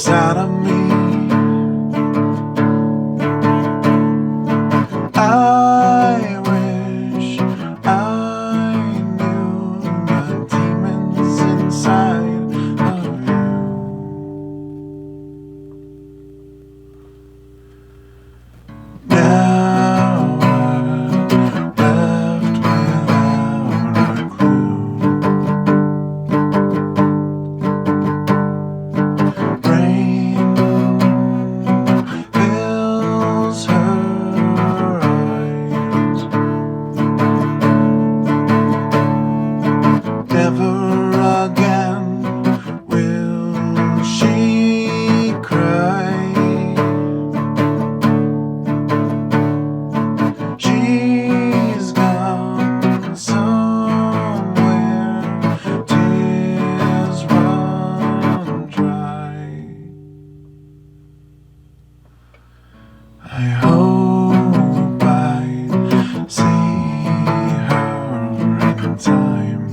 inside of me. I wish I knew the demons inside of you. Now we're left without a clue. Rain fills her eyes. Never again will she cry. She's gone somewhere, tears run dry. I hope I see her in time.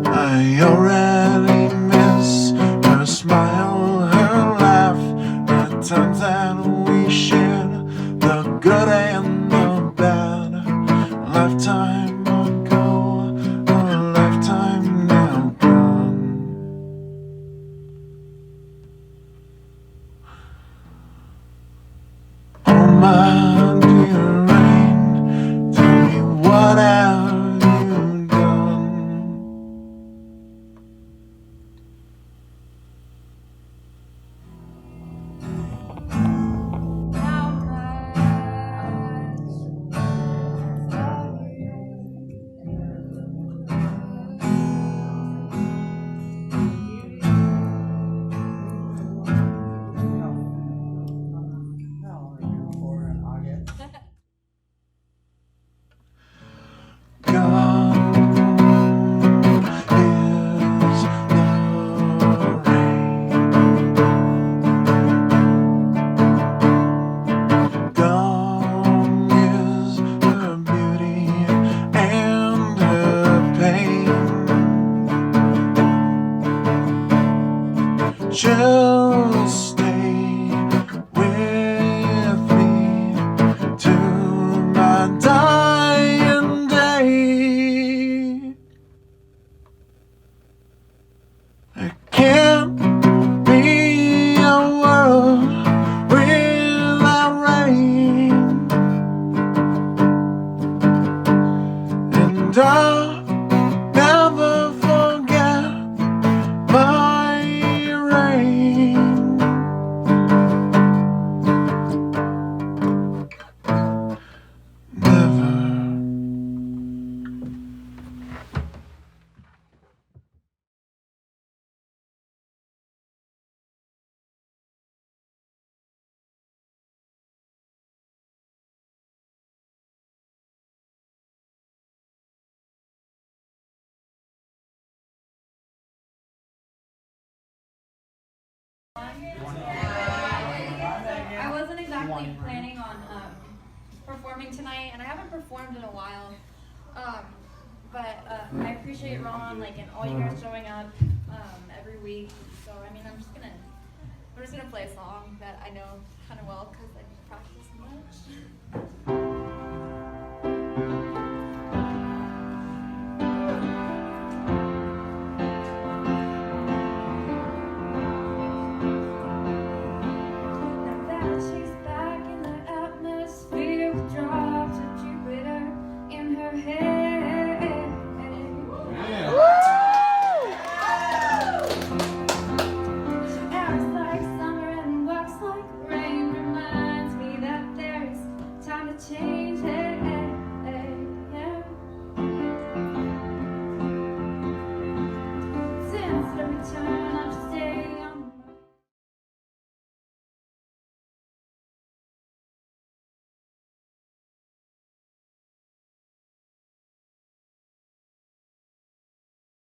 I already miss her smile, her laugh, the times that we shared, the good and the bad. A lifetime ago, a lifetime now gone. Oh my dear Rain, tell me what have you done? Gone is the rain. Gone is her beauty and her pain. She'll stay with me to my dying day. There can't be a world without rain, and I'll never forget my rain. Never. I wasn't exactly planning on performing tonight, and I haven't performed in a while. But I appreciate Ron, and all you guys showing up every week. So I mean, I'm just gonna play a song that I know kind of well because I practice much.